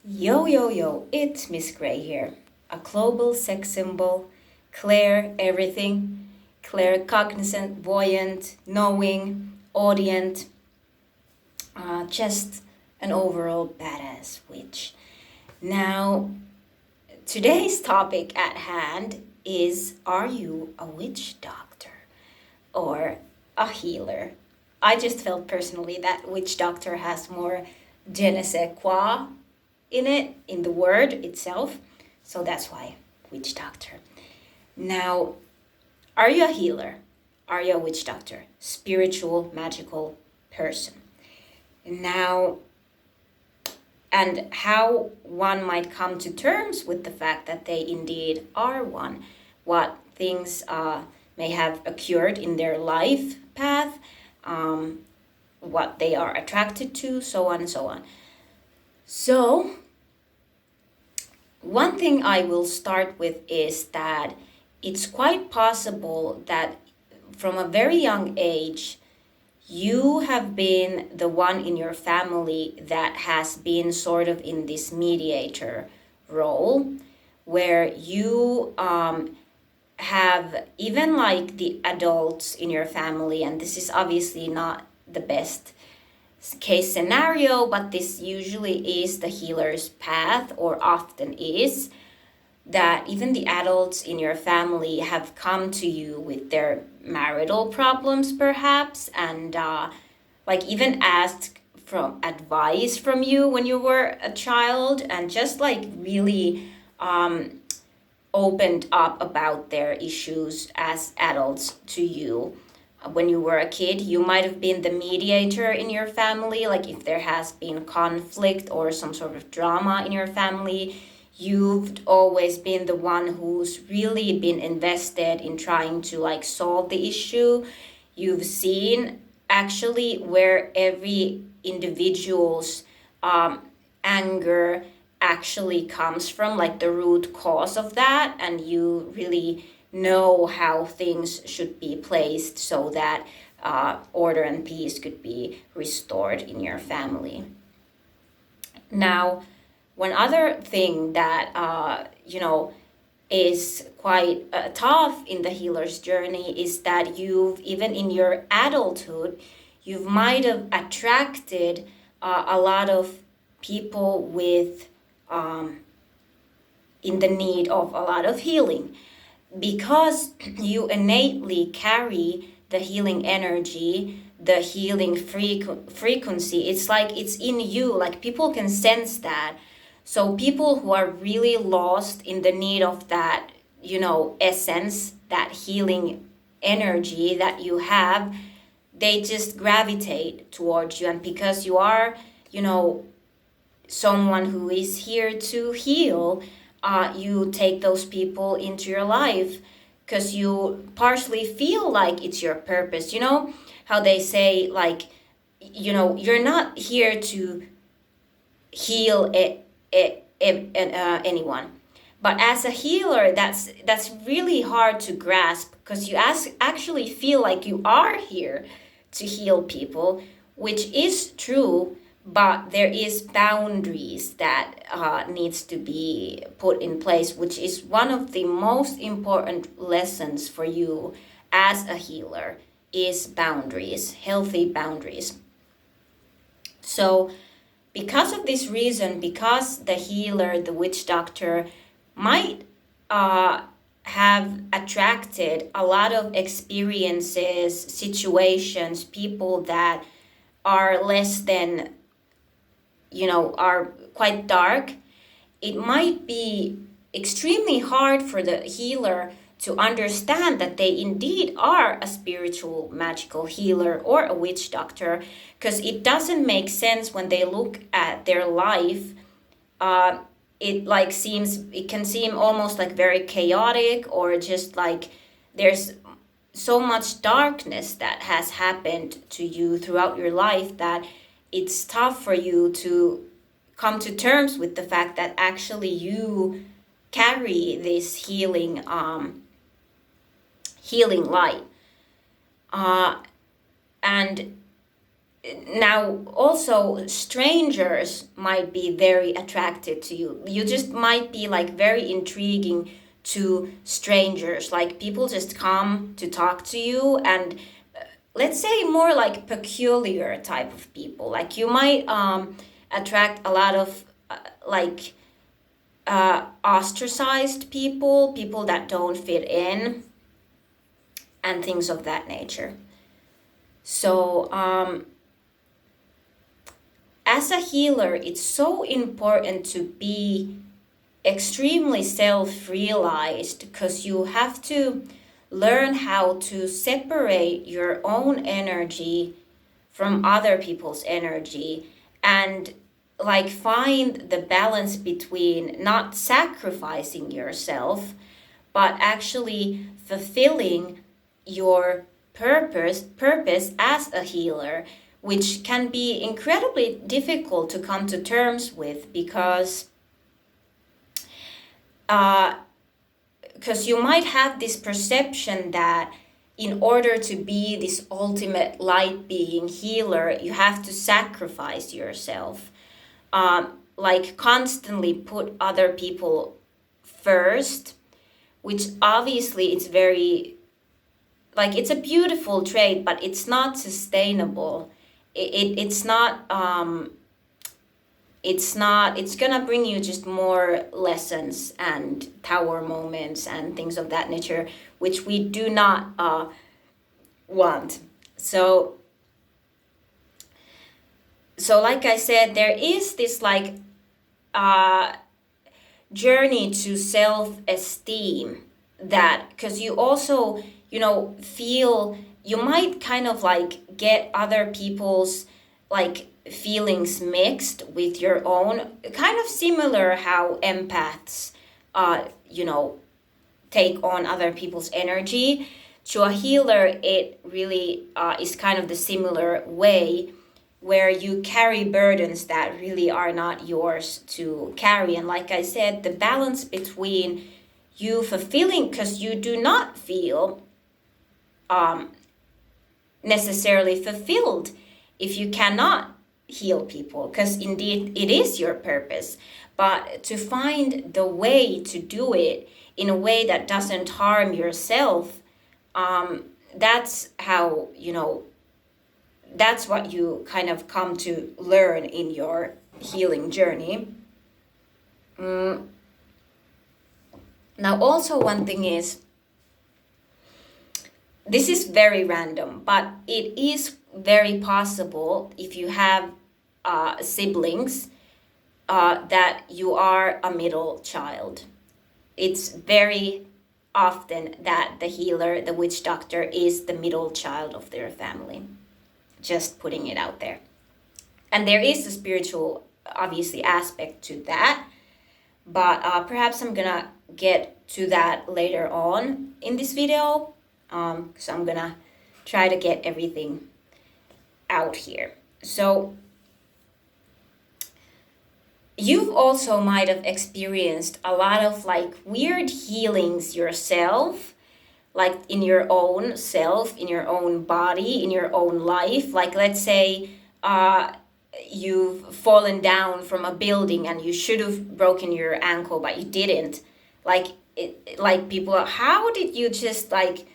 Yo, yo, yo, it's Miss Gray here. A global sex symbol, Claire everything, Claire cognizant, buoyant, knowing, audient, just an overall badass witch. Now, today's topic at hand is, are you a witch doctor or a healer? I just felt personally that witch doctor has more je ne sais quoi in it, in the word itself. So that's why witch doctor. Now, are you a healer? Are you a witch doctor? Spiritual, magical person. Now, and how one might come to terms with the fact that they indeed are one. What things may have occurred in their life path, what they are attracted to, so on and so on. So, one thing I will start with is that it's quite possible that from a very young age, you have been the one in your family that has been sort of in this mediator role, where you have even like the adults in your family, and this is obviously not the best case scenario, but this usually is the healer's path, or often is, that even the adults in your family have come to you with their marital problems perhaps, and like even asked from advice from you when you were a child, and just like really opened up about their issues as adults to you. When you were a kid, you might have been the mediator in your family, like if there has been conflict or some sort of drama in your family, you've always been the one who's really been invested in trying to like solve the issue. You've seen actually where every individual's anger actually comes from, like the root cause of that, and you really know how things should be placed so that order and peace could be restored in your family. Now, one other thing that is quite tough in the healer's journey is that you've, even in your adulthood, you might have attracted a lot of people with in the need of a lot of healing, because you innately carry the healing energy, the healing frequency. It's like it's in you, like people can sense that. So people who are really lost in the need of that, essence, that healing energy that you have, they just gravitate towards you. And because you are, someone who is here to heal, you take those people into your life because you partially feel like it's your purpose. You know how they say, like, you're not here to heal anyone. But as a healer, that's really hard to grasp, because you actually feel like you are here to heal people, which is true, but there is boundaries that needs to be put in place, which is one of the most important lessons for you as a healer, is boundaries, healthy boundaries. So because of this reason, because the healer, the witch doctor, might have attracted a lot of experiences, situations, people that are less than, are quite dark, it might be extremely hard for the healer to understand that they indeed are a spiritual magical healer or a witch doctor, because it doesn't make sense when they look at their life. It can seem almost like very chaotic, or just like there's so much darkness that has happened to you throughout your life that it's tough for you to come to terms with the fact that actually you carry this healing light. And now also strangers might be very attracted to you. You just might be like very intriguing to strangers, like people just come to talk to you, and let's say more like peculiar type of people, like you might attract a lot of like ostracized people that don't fit in, and things of that nature. So as a healer, it's so important to be extremely self-realized, because you have to learn how to separate your own energy from other people's energy, and like find the balance between not sacrificing yourself but actually fulfilling your purpose as a healer, which can be incredibly difficult to come to terms with, because you might have this perception that in order to be this ultimate light being healer, you have to sacrifice yourself, like constantly put other people first, which obviously it's very, like, it's a beautiful trait, but it's not sustainable. It's not it's gonna bring you just more lessons and tower moments and things of that nature, which we do not want. So like I said, there is this like journey to self-esteem, that because you also, feel, you might kind of like get other people's like feelings mixed with your own, kind of similar how empaths take on other people's energy. To a healer, it really is kind of the similar way, where you carry burdens that really are not yours to carry. And like I said, the balance between you fulfilling, because you do not feel necessarily fulfilled if you cannot heal people, because indeed it is your purpose, but to find the way to do it in a way that doesn't harm yourself, that's how, that's what you kind of come to learn in your healing journey. Now also one thing is, this is very random, but it is very possible if you have siblings that you are a middle child. It's very often that the healer, the witch doctor, is the middle child of their family. Just putting it out there. And there is a spiritual, obviously, aspect to that, but perhaps I'm gonna get to that later on in this video, because I'm gonna try to get everything out here. So you've also might have experienced a lot of like weird healings yourself, like in your own self, in your own body, in your own life. Like, let's say you've fallen down from a building and you should have broken your ankle, but you didn't. Like people are, how did you just like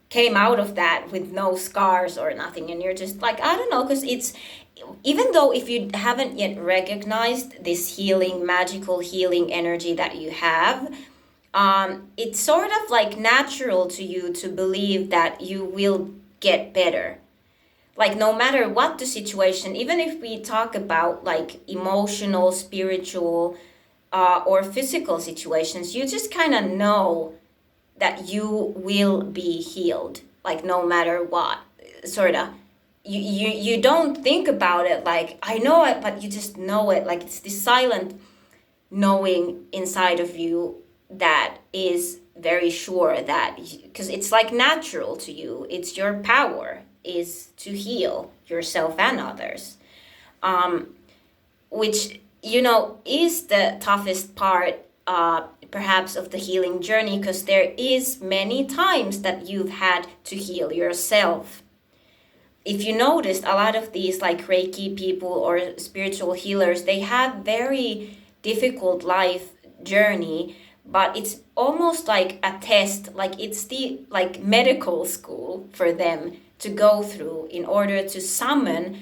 came out of that with no scars or nothing? And you're just like, I don't know, because it's, even though if you haven't yet recognized this healing, magical healing energy that you have, it's sort of like natural to you to believe that you will get better. Like, no matter what the situation, even if we talk about like emotional, spiritual, or physical situations, you just kind of know that you will be healed, like no matter what, sort of. You don't think about it like, I know it, but you just know it. Like, it's this silent knowing inside of you that is very sure that, because it's like natural to you, it's your power is to heal yourself and others, which is the toughest part perhaps of the healing journey, because there is many times that you've had to heal yourself. if you noticed, a lot of these like Reiki people or spiritual healers, they have very difficult life journey, but it's almost like a test, like it's the like medical school for them to go through in order to summon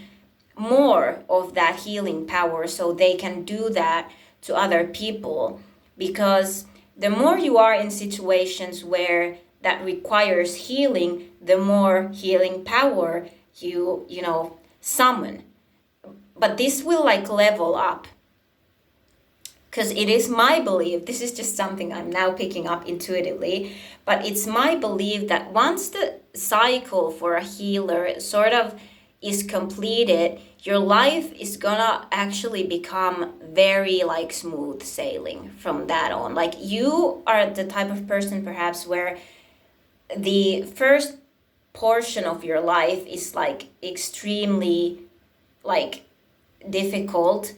more of that healing power so they can do that to other people. Because the more you are in situations where that requires healing, the more healing power you know summon. But this will like level up, because it is my belief, this is just something I'm now picking up intuitively, but it's my belief that once the cycle for a healer sort of is completed, your life is gonna actually become very like smooth sailing from that on. Like you are the type of person perhaps where the first portion of your life is like extremely like difficult,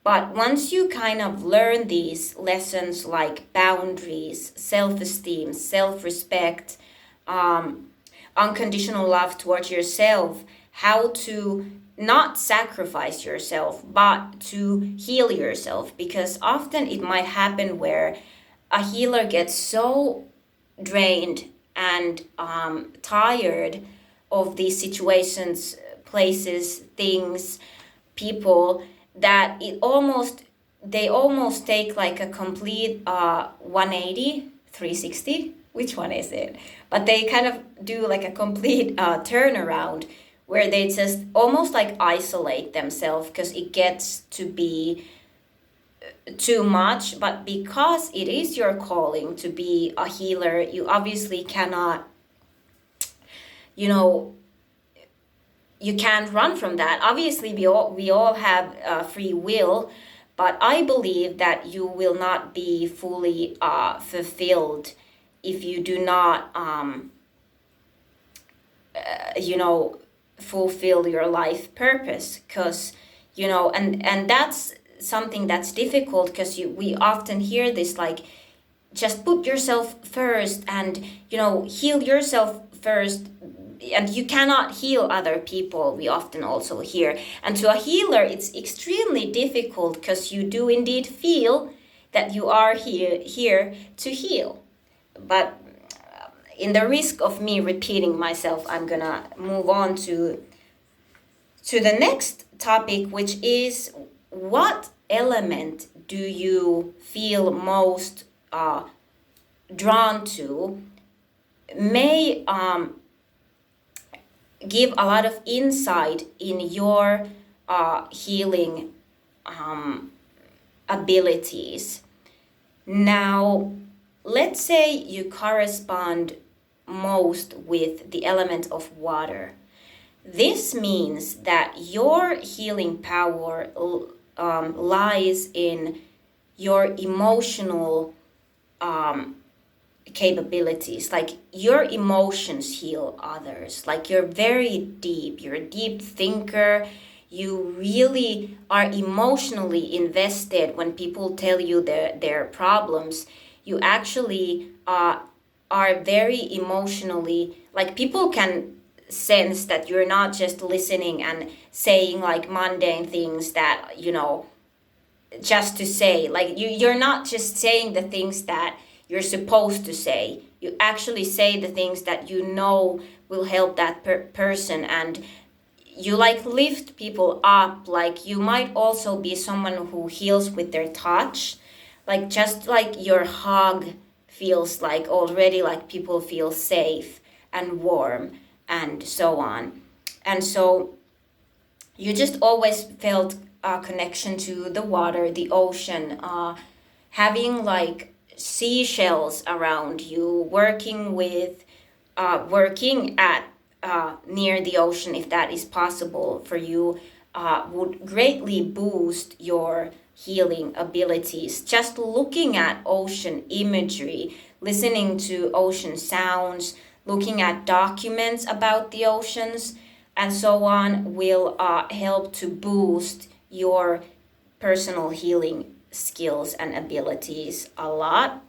but once you kind of learn these lessons like boundaries, self-esteem, self-respect, unconditional love towards yourself, how to not sacrifice yourself but to heal yourself, because often it might happen where a healer gets so drained and tired of these situations, places, things, people, that they almost take like a complete 180, 360, which one is it, but they kind of do like a complete turnaround where they just almost like isolate themselves because it gets to be too much. But because it is your calling to be a healer, you obviously cannot, you know, you can't run from that. Obviously we all have free will, but I believe that you will not be fully fulfilled if you do not you know, fulfill your life purpose. Because you know, and that's something that's difficult, because we often hear this like, just put yourself first and you know, heal yourself first, and you cannot heal other people, we often also hear. And to a healer it's extremely difficult, because you do indeed feel that you are here to heal. But in the risk of me repeating myself, I'm gonna move on to the next topic, which is, what element do you feel most drawn to? May give a lot of insight in your healing abilities. Now, let's say you correspond most with the element of water. This means that your healing power lies in your emotional capabilities. Like your emotions heal others. Like you're very deep, you're a deep thinker. You really are emotionally invested. When people tell you their problems, you actually are very emotionally, like people can sense that you're not just listening and saying like mundane things that, you know, just to say. Like you're not just saying the things that you're supposed to say. You actually say the things that you know will help that person, and you like lift people up. Like you might also be someone who heals with their touch, like just like your hug feels like already like people feel safe and warm and so on. And so you just always felt a connection to the water, the ocean, having like seashells around you, working at near the ocean, if that is possible for you, would greatly boost your healing abilities. Just looking at ocean imagery, listening to ocean sounds, looking at documents about the oceans, and so on, will help to boost your personal healing skills and abilities a lot.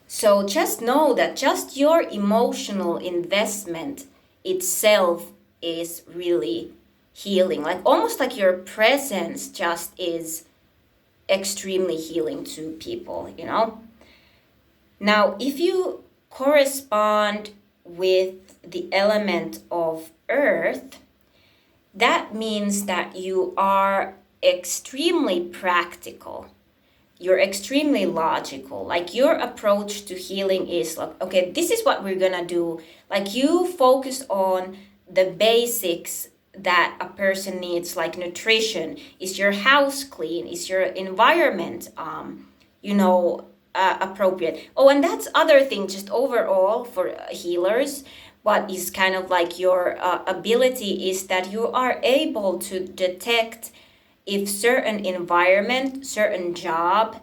So just know that just your emotional investment itself is really healing. Like almost like your presence just is extremely healing to people, you know? Now, if you correspond with the element of earth, that means that you are extremely practical. You're extremely logical. Like your approach to healing is like, okay, this is what we're gonna do. Like you focus on the basics that a person needs, like nutrition. Is your house clean? Is your environment, appropriate? Oh, and that's other thing, just overall for healers. What is kind of like your ability is that you are able to detect if certain environment, certain job,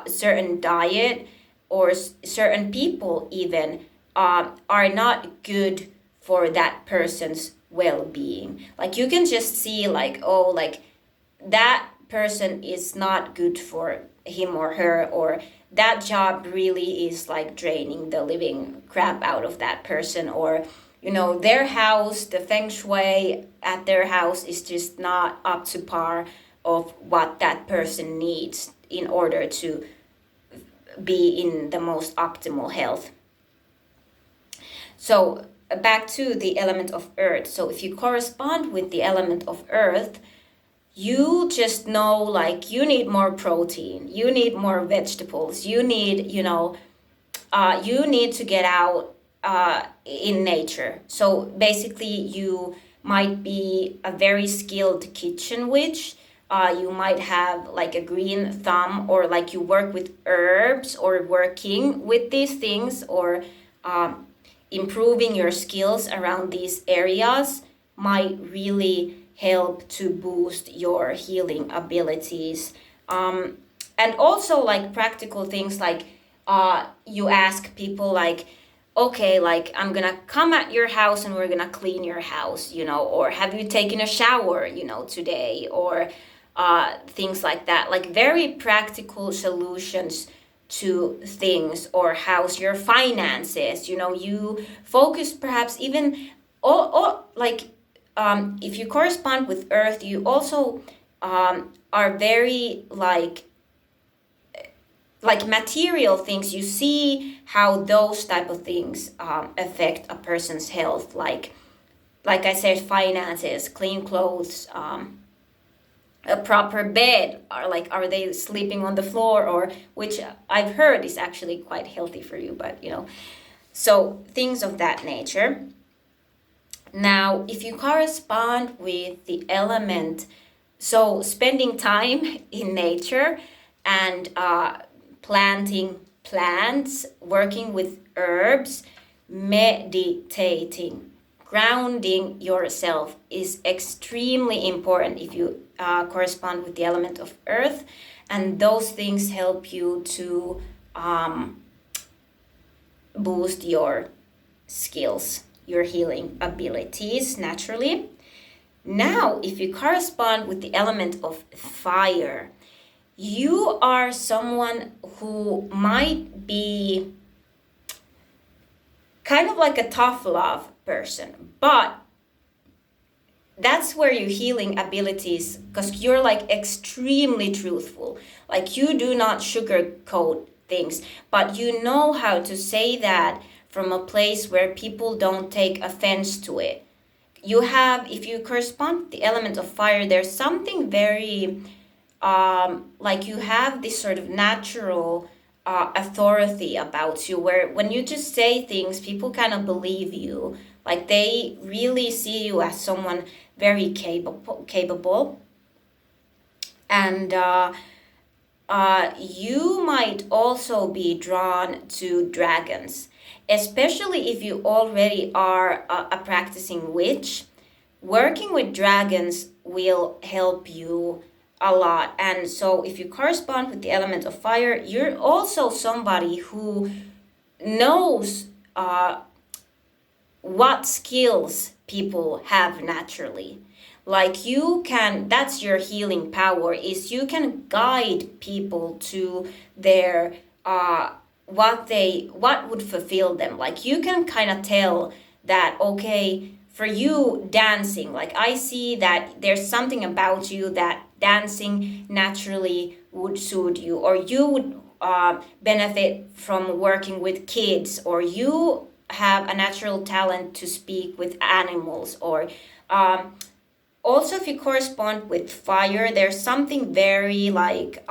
certain diet, or certain people even are not good for that person's well-being. Like you can just see like, oh, like that person is not good for him or her, or that job really is like draining the living crap out of that person, or their house, the feng shui at their house is just not up to par of what that person needs in order to be in the most optimal health. So back to the element of earth. So if you correspond with the element of earth, you just know like you need more protein, you need more vegetables, you need to get out in nature. So basically you might be a very skilled kitchen witch. You might have like a green thumb, or like you work with herbs, or working with these things, or improving your skills around these areas might really help to boost your healing abilities. And also like practical things like you ask people like, okay, like I'm gonna come at your house and we're gonna clean your house, or have you taken a shower, today, or things like that. Like very practical solutions to things, or how's your finances, you focus perhaps even all like if you correspond with earth, you also are very like material things. You see how those type of things affect a person's health, like I said, finances, clean clothes, a proper bed, or like are they sleeping on the floor, or which I've heard is actually quite healthy for you, but so things of that nature. Now if you correspond with the element, so spending time in nature and planting plants, working with herbs, meditating, grounding yourself is extremely important if you correspond with the element of earth, and those things help you to boost your skills, your healing abilities naturally. Now if you correspond with the element of fire, you are someone who might be kind of like a tough love person, but that's where your healing abilities, because you're like extremely truthful. Like you do not sugarcoat things, but you know how to say that from a place where people don't take offense to it. You have, if you correspond with the element of fire, there's something very like you have this sort of natural authority about you, where when you just say things, people kind of believe you. Like they really see you as someone very capable. And you might also be drawn to dragons, especially if you already are a practicing witch. Working with dragons will help you a lot. And so if you correspond with the element of fire, you're also somebody who knows what skills people have naturally. Like you can, that's your healing power, is you can guide people to their what would fulfill them. Like you can kind of tell that, okay, for you dancing, like I see that there's something about you that dancing naturally would suit you, or you would benefit from working with kids, or you have a natural talent to speak with animals, or um, also if you correspond with fire, there's something very like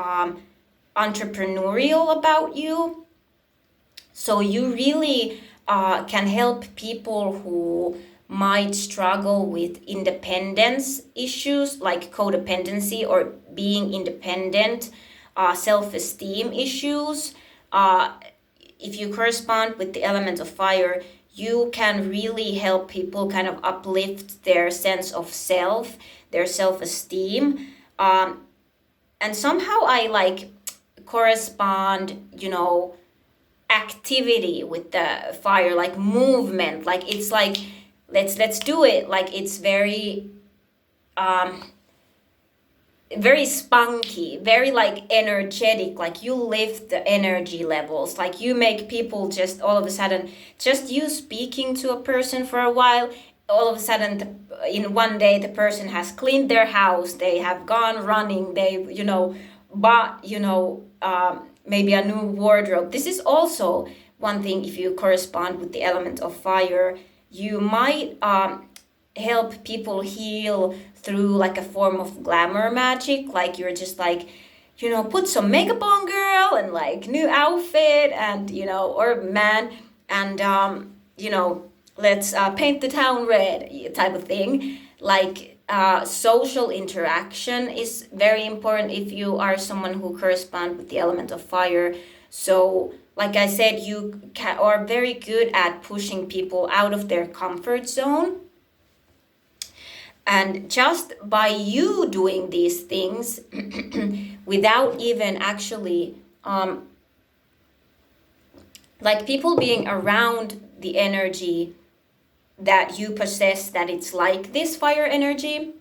entrepreneurial about you. So you really can help people who might struggle with independence issues like codependency or being independent, self-esteem issues. Uh, if you correspond with the element of fire, you can really help people kind of uplift their sense of self, their self-esteem. And somehow I like correspond, activity with the fire, like movement, like it's like let's do it, like it's very um very spunky, very like energetic, like you lift the energy levels, like you make people just all of a sudden, just you speaking to a person for a while, all of a sudden in one day the person has cleaned their house, they have gone running, they bought maybe a new wardrobe. This is also one thing. If you correspond with the element of fire, you might help people heal through like a form of glamour magic, like you're just like, put some makeup on, girl, and like new outfit, and or man, and let's paint the town red type of thing. Like social interaction is very important if you are someone who corresponds with the element of fire. So like I said, you are very good at pushing people out of their comfort zone. And just by you doing these things without even actually like people being around the energy that you possess, that it's like this fire energy,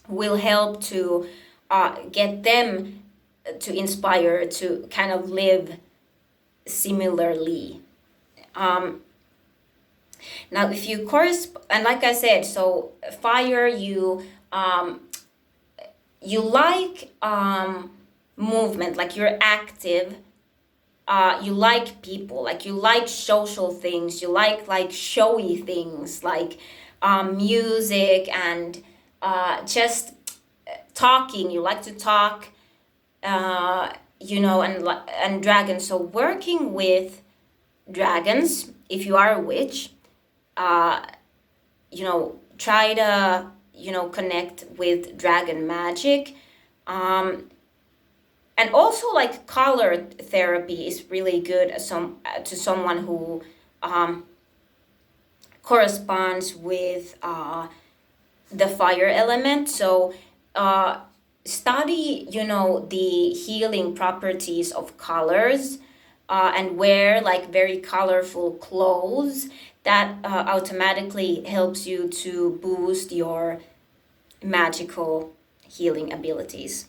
will help to get them to inspire to kind of live similarly. Now if you and like I said, so fire, you like movement, like you're active, you like people, like you like social things, you like showy things, like music, and just talking, you like to talk, and dragons. So working with dragons, if you are a witch, try to connect with dragon magic. And also like color therapy is really good to someone who corresponds with the fire element. So study the healing properties of colors, and wear like very colorful clothes. That automatically helps you to boost your magical healing abilities.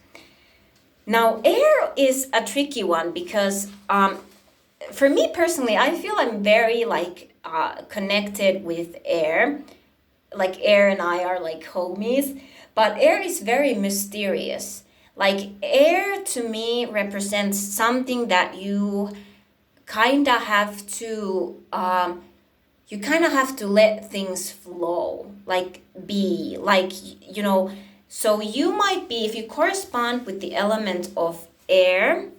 Now, air is a tricky one because for me personally, I feel I'm very like connected with air. Like air and I are like homies, but air is very mysterious. Like air to me represents something that you kind of have to let things flow, like be like so you might be, if you correspond with the element of air,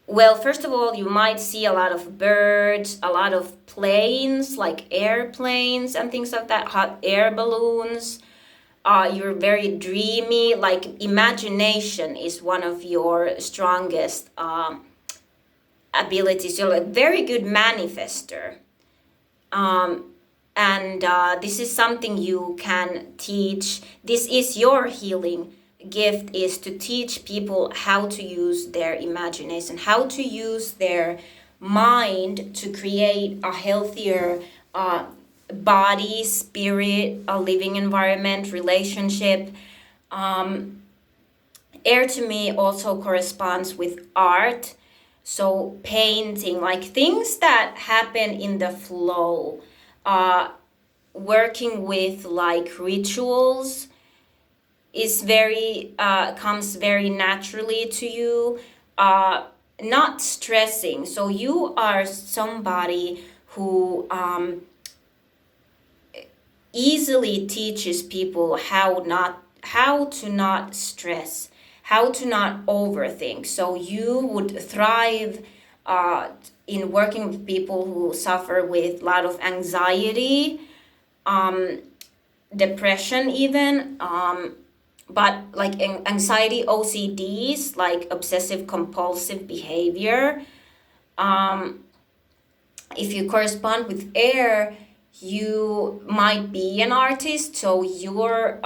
well, first of all, you might see a lot of birds, a lot of planes, like airplanes and things like that, hot air balloons. You're very dreamy, like imagination is one of your strongest abilities. You're a very good manifester. And this is something you can teach. This is your healing gift, is to teach people how to use their imagination, how to use their mind to create a healthier body, spirit, a living environment, relationship. Air to me also corresponds with art. So painting, like things that happen in the flow, working with like rituals is very comes very naturally to you. Not stressing. So you are somebody who easily teaches people how to not stress, how to not overthink. So you would thrive in working with people who suffer with a lot of anxiety, depression even, but like anxiety, OCDs, like obsessive compulsive behavior. If you correspond with air, you might be an artist, so your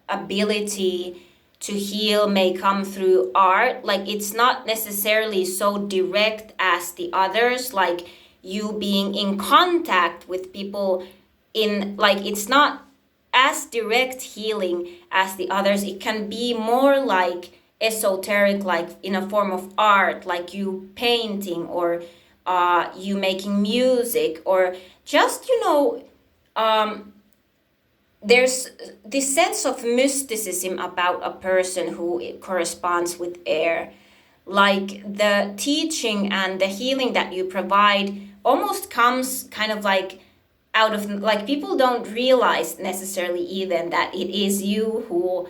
ability to heal may come through art. Like it's not necessarily so direct as the others, like you being in contact with people in, like it's not as direct healing as the others. It can be more like esoteric, like in a form of art, like you painting, or you making music, or just there's this sense of mysticism about a person who corresponds with air. Like the teaching and the healing that you provide almost comes kind of like out of, like people don't realize necessarily even that it is you who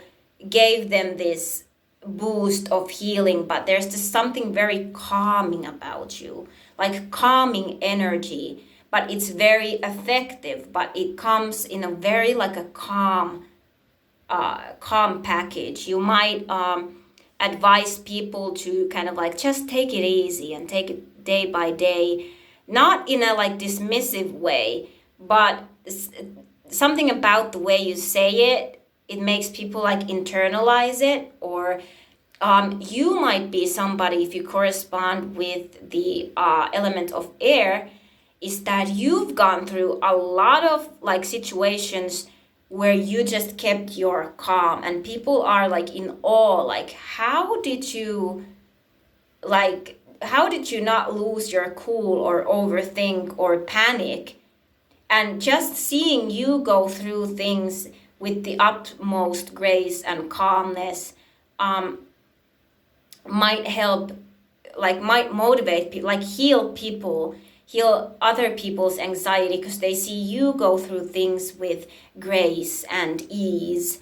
gave them this boost of healing, but there's just something very calming about you, like calming energy, but it's very effective, but it comes in a very like a calm package. You might advise people to kind of like just take it easy and take it day by day, not in a like dismissive way, but something about the way you say it, it makes people like internalize it. Or you might be somebody, if you correspond with the element of air, is that you've gone through a lot of like situations where you just kept your calm, and people are like in awe, like how did you not lose your cool or overthink or panic? And just seeing you go through things with the utmost grace and calmness might help, like might motivate people, like heal other people's anxiety, because they see you go through things with grace and ease.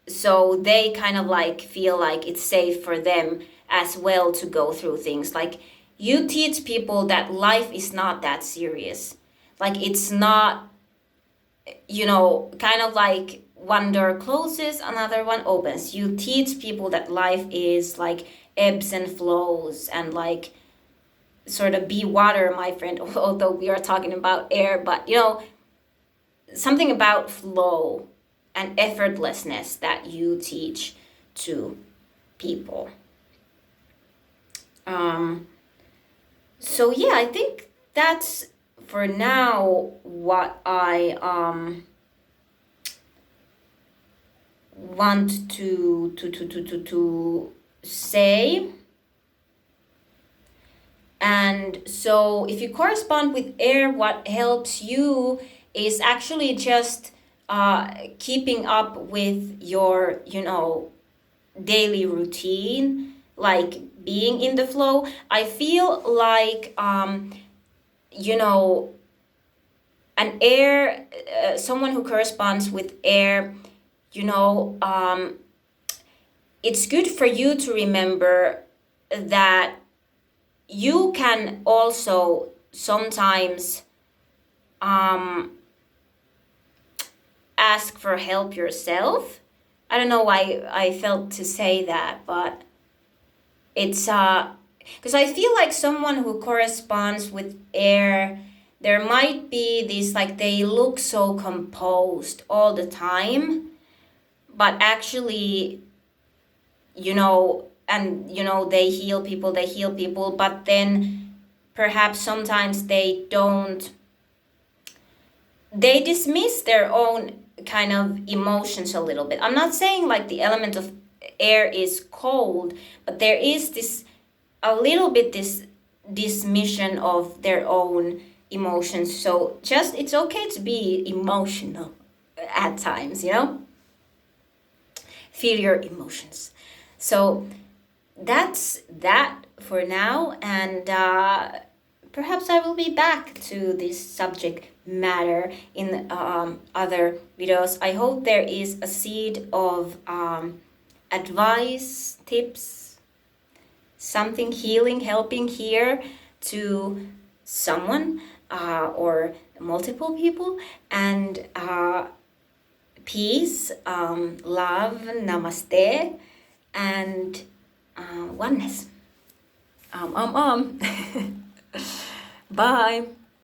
So they kind of like feel like it's safe for them as well to go through things. Like you teach people that life is not that serious. Like it's not, kind of like one door closes, another one opens. You teach people that life is like ebbs and flows, and like sort of be water, my friend, although we are talking about air, but something about flow and effortlessness that you teach to people. So yeah, I think that's for now what I want to say. And so if you correspond with air, what helps you is actually just keeping up with your daily routine, like being in the flow. I feel like an air, someone who corresponds with air, it's good for you to remember that you can also sometimes ask for help yourself. I don't know why I felt to say that, but it's because I feel like someone who corresponds with air, there might be this, like they look so composed all the time, but actually, they heal people, but then perhaps sometimes they dismiss their own kind of emotions a little bit. I'm not saying like the element of air is cold, but there is this a little bit this dismission of their own emotions. So just it's okay to be emotional at times, you know? Feel your emotions. So that's that for now, and perhaps I will be back to this subject matter in other videos. I hope there is a seed of advice, tips, something healing, helping here to someone or multiple people, and peace, love, namaste, and oneness. Bye.